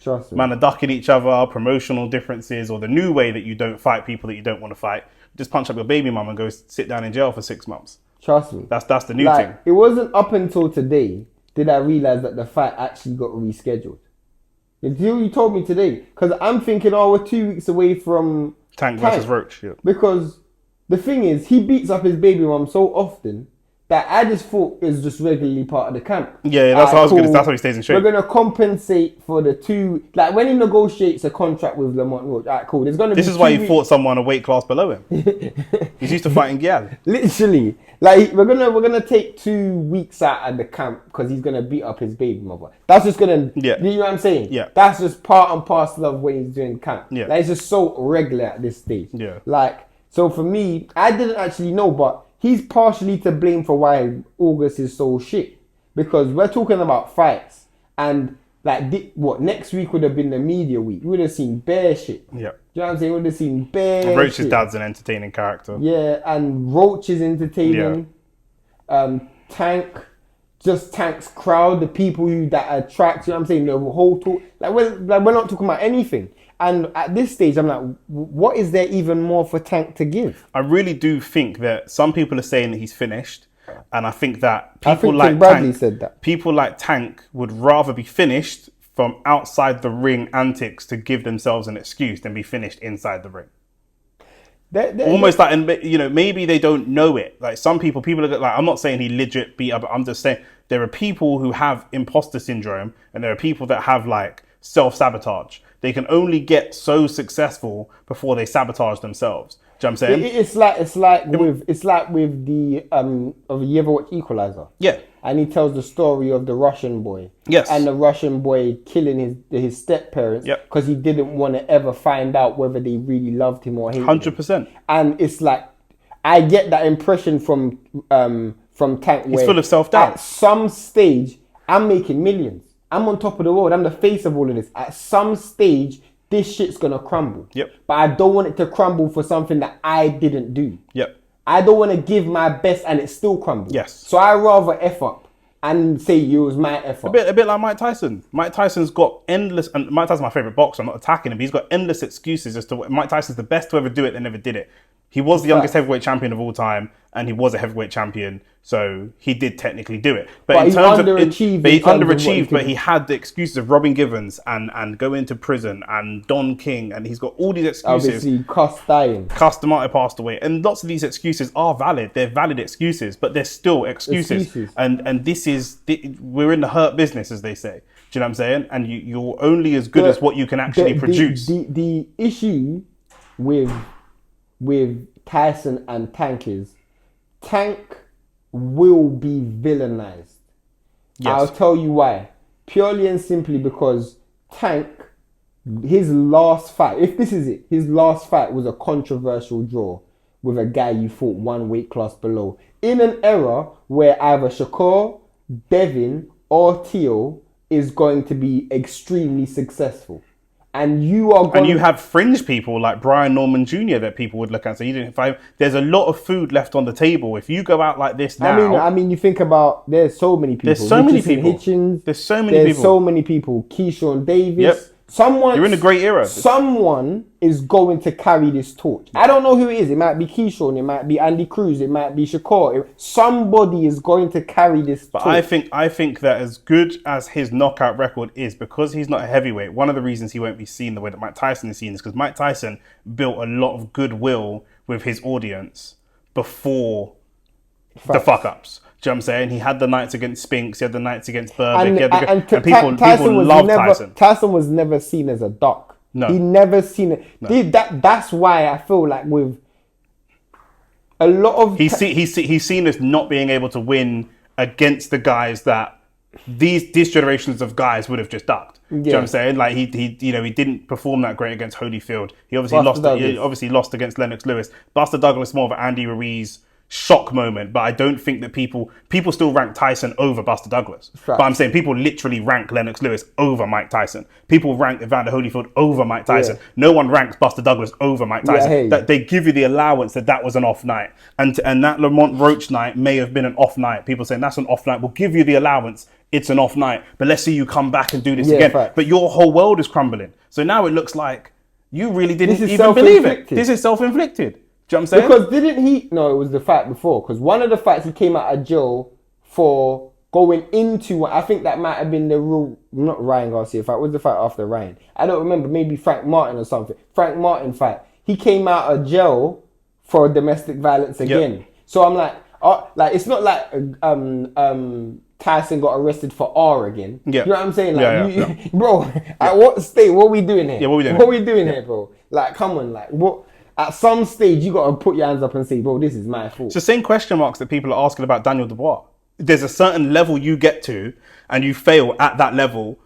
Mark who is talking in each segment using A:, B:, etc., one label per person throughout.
A: Trust me.
B: Man are ducking each other, promotional differences, or the new way that you don't fight people that you don't want to fight. Just punch up your baby mum and go sit down in jail for 6 months.
A: Trust me.
B: That's the new thing.
A: It wasn't up until today did I realize that the fight actually got rescheduled. Until you told me today. Because I'm thinking, we're 2 weeks away from
B: Tank versus Roach. Yeah.
A: Because the thing is, he beats up his baby mum so often that I just thought is just regularly part of the camp.
B: Yeah, that's what I was going to. That's how he stays in shape.
A: We're going to compensate for the 2... Like, when he negotiates a contract with Lamont Roach, alright, cool. There's going to be...
B: This is why he fought someone a weight class below him. He's used to fighting Gyal.
A: Literally. Like, we're gonna take 2 weeks out of the camp because he's going to beat up his baby mother. That's just going to...
B: Yeah.
A: You know what I'm saying?
B: Yeah.
A: That's just part and parcel of when he's doing camp.
B: Yeah.
A: Like, it's just so regular at this stage.
B: Yeah.
A: Like, so for me, I didn't actually know, but he's partially to blame for why August is so shit. Because we're talking about fights. And, like, next week would have been the media week. We would have seen bare shit.
B: Yeah.
A: You know what I'm saying? We would have seen bare
B: Roach's
A: shit.
B: dad's an entertaining character.
A: Yeah, and Roach is entertaining. Tank, just Tank's crowd, the people that attract, you know what I'm saying? The whole talk. We're not talking about anything. And at this stage, I'm like, what is there even more for Tank to give?
B: I really do think that some people are saying that he's finished. And I think that people
A: Tim Bradley said that.
B: People like Tank would rather be finished from outside the ring antics to give themselves an excuse than be finished inside the ring. Almost like, and you know, maybe they don't know it. Like some people are like, I'm not saying he legit beat up, but I'm just saying there are people who have imposter syndrome and there are people that have like self-sabotage. They can only get so successful before they sabotage themselves. Do you know what I'm saying?
A: It's like with the you ever watch Equalizer?
B: Yeah.
A: And he tells the story of the Russian boy.
B: Yes.
A: And the Russian boy killing his step parents because he didn't want to ever find out whether they really loved him or hated
B: 100%.
A: him. And it's like, I get that impression from Tank.
B: He's full of self-doubt.
A: At some stage, I'm making millions. I'm on top of the world. I'm the face of all of this. At some stage, this shit's gonna crumble.
B: Yep.
A: But I don't want it to crumble for something that I didn't do.
B: Yep.
A: I don't want to give my best and it still crumbles.
B: Yes.
A: So I rather F up and say it was my F up.
B: A bit like Mike Tyson. Mike Tyson's got endless, and Mike Tyson's my favourite boxer. I'm not attacking him, but he's got endless excuses as to what Mike Tyson's the best to ever do it that never did it. He was the youngest heavyweight champion of all time, and he was a heavyweight champion, so he did technically do it. But in terms of he underachieved, but he had the excuses of Robin Givens and going to prison and Don King, and he's got all these excuses.
A: Obviously, Cus
B: D'Amato passed away, and lots of these excuses are valid. They're valid excuses, but they're still excuses. And this is we're in the hurt business, as they say. Do you know what I'm saying? And you're only as good as what you can actually produce.
A: The issue with Tyson and Tank is Tank will be villainized. Yes. I'll tell you why. Purely and simply because Tank, his last fight, if this is it, his last fight was a controversial draw with a guy you fought one weight class below. In an era where either Shakur, Devin, or Teal is going to be extremely successful. And you have
B: fringe people like Brian Norman Jr. that people would look at. So you didn't find there's a lot of food left on the table. If you go out like this now,
A: I mean, you think about there's so many people.
B: There's so many people.
A: Hitchens,
B: there's so many people.
A: Keyshawn Davis.
B: Yep. You're in a great era.
A: Someone is going to carry this torch. I don't know who it is. It might be Keyshawn. It might be Andy Cruz. It might be Shakur. Somebody is going to carry this torch.
B: But I think that as good as his knockout record is, because he's not a heavyweight, one of the reasons he won't be seen the way that Mike Tyson is seen is because Mike Tyson built a lot of goodwill with his audience before the fuck-ups. Do you know what I'm saying? He had the nights against Spinks, he had the nights against Burbick, and people love Tyson.
A: Tyson was never seen as a doc.
B: No.
A: He never seen it. No. That's why I feel like with a lot of...
B: He's seen as not being able to win against the guys that these generations of guys would have just ducked. Do you know what I'm saying? Like he didn't perform that great against Holyfield. He obviously lost against Lennox Lewis. Buster Douglas more of an Andy Ruiz shock moment, but I don't think that people still rank Tyson over Buster Douglas. Right. But I'm saying people literally rank Lennox Lewis over Mike Tyson. People rank Evander Holyfield over Mike Tyson. Yeah. No one ranks Buster Douglas over Mike Tyson. That they give you the allowance that was an off night, and that Lamont Roach night may have been an off night. People saying that's an off night. We'll give you the allowance it's an off night, but let's see you come back and do this
A: Yeah,
B: again.
A: facts.
B: But your whole world is crumbling. So now it looks like you really didn't
A: This is
B: even believe it.
A: self-inflicted.
B: This is self-inflicted. Do you know what I'm saying?
A: Because didn't he? No, it was the fight before. Because one of the fights he came out of jail for going into. I think that might have been the real, not Ryan Garcia fight. What was the fight after Ryan? I don't remember. Maybe Frank Martin or something. Frank Martin fight. He came out of jail for domestic violence again.
B: Yep.
A: So I'm like it's not like Tyson got arrested for R again.
B: Yeah.
A: You know what I'm saying? Like,
B: Yeah.
A: bro, at what state? What are we doing here?
B: Yeah, what we doing?
A: What are we doing here, bro? Like, come on, like what? At some stage, you got to put your hands up and say, bro, this is my fault.
B: It's the same question marks that people are asking about Daniel Dubois. There's a certain level you get to and you fail at that level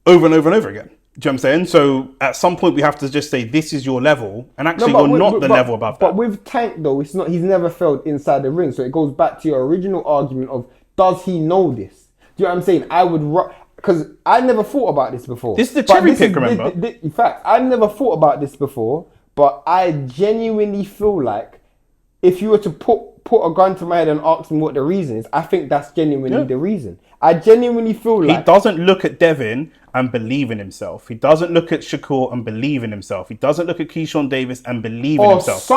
B: over and over and over again. Do you know what I'm saying? So at some point we have to just say, this is your level, and actually you're not the level above that.
A: But with Tank though, it's not. He's never failed inside the ring. So it goes back to your original argument of, does he know this? Do you know what I'm saying? I would, because I never thought about this before.
B: This is the cherry pick, remember?
A: In fact, I never thought about this before, but I genuinely feel like if you were to put a gun to my head and ask me what the reason is, I think that's genuinely the reason. I genuinely feel like
B: he doesn't look at Devin and believe in himself. He doesn't look at Shakur and believe in himself. He doesn't look at Keyshawn Davis and believe in himself.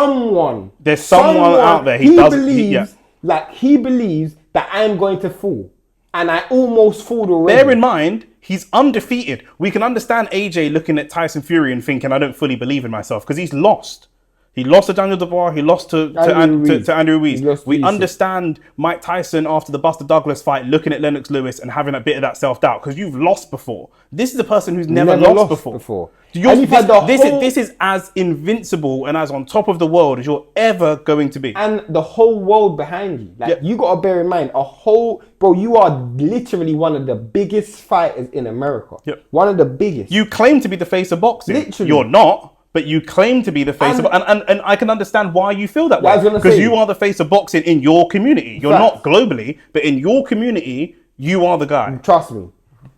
A: There's
B: someone out there. He believes
A: that I'm going to fall, and I almost fooled already.
B: Bear in mind, he's undefeated. We can understand AJ looking at Tyson Fury and thinking, I don't fully believe in myself, because he's lost. He lost to Daniel Dubois. He lost to Andrew Ruiz. We understand Mike Tyson after the Buster Douglas fight looking at Lennox Lewis and having a bit of that self-doubt, because you've lost before. This is a person who's never lost before. This is as invincible and as on top of the world as you're ever going to be.
A: And the whole world behind you. Like, you got to bear in mind, bro, you are literally one of the biggest fighters in America.
B: Yep.
A: One of the biggest.
B: You claim to be the face of boxing.
A: Literally.
B: You're not. But you claim to be the face of, and I can understand why you feel that way. Because you are the face of boxing in your community. You're not globally, but in your community, you are the guy.
A: Trust me,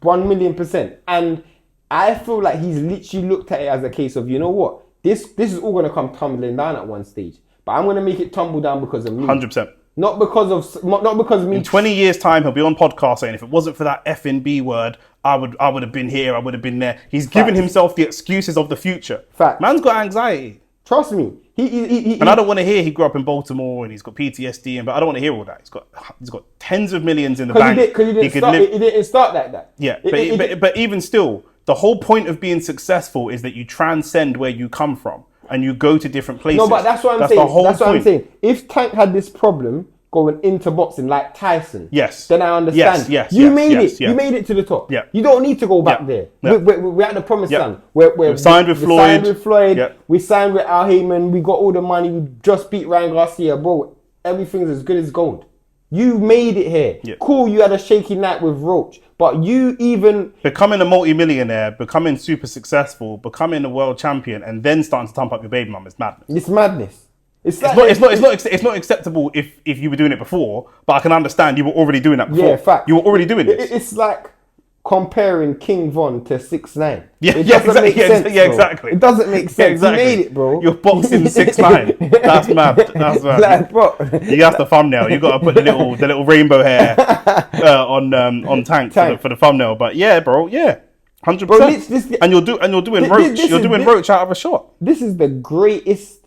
A: 1,000,000%. And I feel like he's literally looked at it as a case of, you know what, this is all gonna come tumbling down at one stage, but I'm gonna make it tumble down because of me.
B: 100%.
A: Not because of me.
B: In 20 years' time, he'll be on podcast saying, if it wasn't for that effing B word, I would have been here, I would have been there. He's given himself the excuses of the future.
A: Fact.
B: Man's got anxiety.
A: Trust me.
B: And I don't want to hear he grew up in Baltimore and he's got PTSD, but I don't want to hear all that. He's got tens of millions in the bank.
A: Because he didn't start like that.
B: Yeah, but even still, the whole point of being successful is that you transcend where you come from and you go to different places.
A: No, but that's what I'm saying. That's what I'm saying. If Tank had this problem going into boxing like Tyson, then I understand. You made it to the top.
B: Yeah.
A: You don't need to go back there.
B: Yeah.
A: We're at the promised land. We
B: signed with Floyd. Yeah.
A: We signed with Al Heyman. We got all the money. We just beat Ryan Garcia, bro. Everything's as good as gold. You made it here.
B: Yeah.
A: Cool, you had a shaky night with Roach. But you even...
B: becoming a multi-millionaire, becoming super successful, becoming a world champion, and then starting to thump up your baby mum is madness.
A: It's madness. It's
B: not acceptable if you were doing it before, but I can understand you were already doing that before.
A: Yeah, fact.
B: You were already doing this.
A: It's like comparing King Von to 6ix9ine.
B: Yeah,
A: it doesn't make sense.
B: Yeah, exactly.
A: It doesn't make sense.
B: Exactly.
A: You made it, bro.
B: You're boxing 6ix9ine. That's mad. That's mad.
A: Like, bro.
B: That's the thumbnail. You got to put the little rainbow hair on Tank. For the thumbnail. But yeah, bro. Yeah. 100%. And you're doing Roach. You're doing Roach out of a shot.
A: This is the greatest.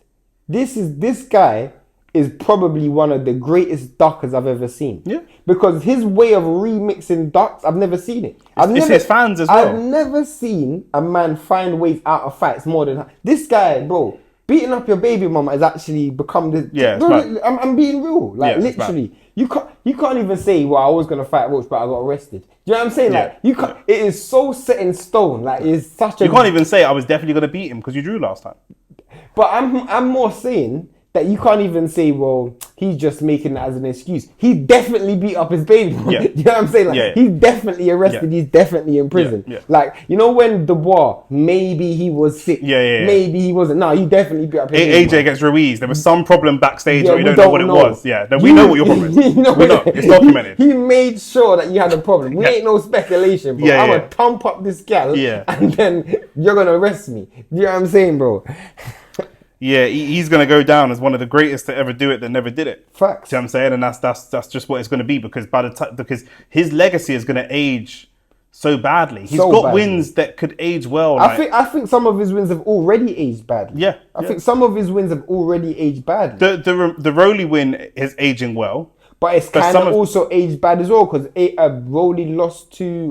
A: This guy is probably one of the greatest duckers I've ever seen.
B: Yeah.
A: Because his way of remixing ducks, I've never seen it.
B: It's his fans as well.
A: I've never seen a man find ways out of fights more than this guy, bro. Beating up your baby mama has actually become the...
B: Yeah,
A: bro, I'm being real. Like, literally. You can't even say, well, I was going to fight Roach, but I got arrested. Do you know what I'm saying? Like, you can't... It is so set in stone. Like, it's such a...
B: You can't even say, I was definitely going to beat him because you drew last time.
A: But I'm more saying that you can't even say, well, he's just making that as an excuse. He definitely beat up his baby.
B: Yeah.
A: You know what I'm saying? Like, he's definitely arrested. He's definitely in prison.
B: Yeah.
A: Like, you know when Dubois, maybe he was sick. Maybe he wasn't. No, he definitely beat up his baby.
B: AJ against Ruiz. There was some problem backstage where we don't know what it was. Yeah, we know what your problem is. We know. It's documented.
A: He made sure that you had a problem. We ain't no speculation, bro. I'm going to thump up this gal and then you're going to arrest me. You know what I'm saying, bro?
B: Yeah, he's going to go down as one of the greatest to ever do it that never did it.
A: Facts.
B: See what I'm saying? And that's just what it's going to be, because because his legacy is going to age so badly. He's got wins that could age well.
A: I think some of his wins have already aged badly.
B: Yeah.
A: I think some of his wins have already aged badly.
B: The Rolly win is aging well.
A: But it's kind of also aged bad as well, because Rolly lost to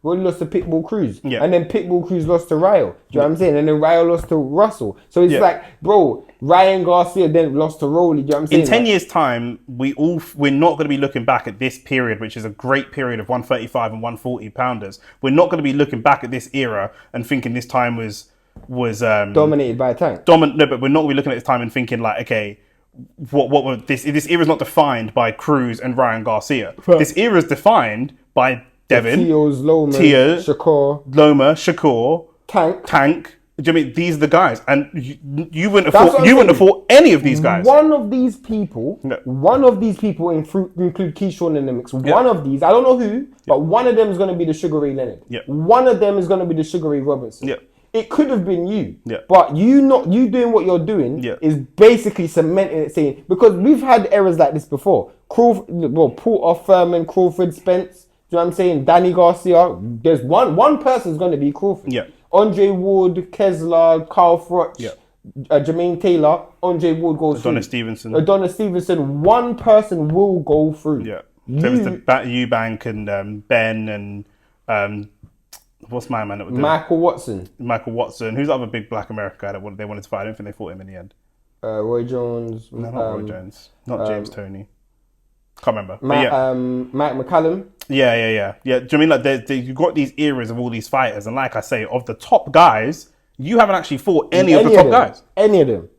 A: Rolly lost to Pitbull Cruz.
B: Yeah.
A: And then Pitbull Cruz lost to Ryo. Do you know what I'm saying? And then Ryo lost to Russell. So it's like, bro, Ryan Garcia then lost to Rolly. Do you know what I'm saying?
B: In 10 years' time, we're not going to be looking back at this period, which is a great period of 135 and 140 pounders. We're not going to be looking back at this era and thinking this time was
A: dominated by a Tank.
B: No, but we're not going to be looking at this time and thinking like, okay, what were this era is not defined by Cruz and Ryan Garcia. Right. This era is defined by Devin,
A: Loma,
B: Shakur, Tank. Do you mean these are the guys? And you wouldn't have fought any of these guys.
A: One of these people include Keyshawn in the mix. One of these, I don't know who, but one of them is going to be the Sugar Ray Leonard. One of them is going to be the Sugar Ray Robinson. It could have been you, but you doing what you're doing is basically cementing it, saying, because we've had errors like this before. Porter, Furman, Crawford, Spence. Do you know what I'm saying? Danny Garcia. There's one person's going to be Crawford. Andre Wood, Kesler, Carl Froch, Jermaine Taylor. Andre Wood goes through. Adonis Stevenson. One person will go through.
B: Eubank and Ben and what's my man that would do
A: Michael Watson.
B: Who's the other big black American guy that they wanted to fight? I don't think they fought him in the end.
A: Roy Jones.
B: No, not Roy Jones. Not James Toney. Can't remember.
A: Mike McCallum.
B: Yeah. Do you know what I mean? Like, you've got these eras of all these fighters, and like I say, of the top guys, you haven't actually fought any of the top guys.
A: Any of them.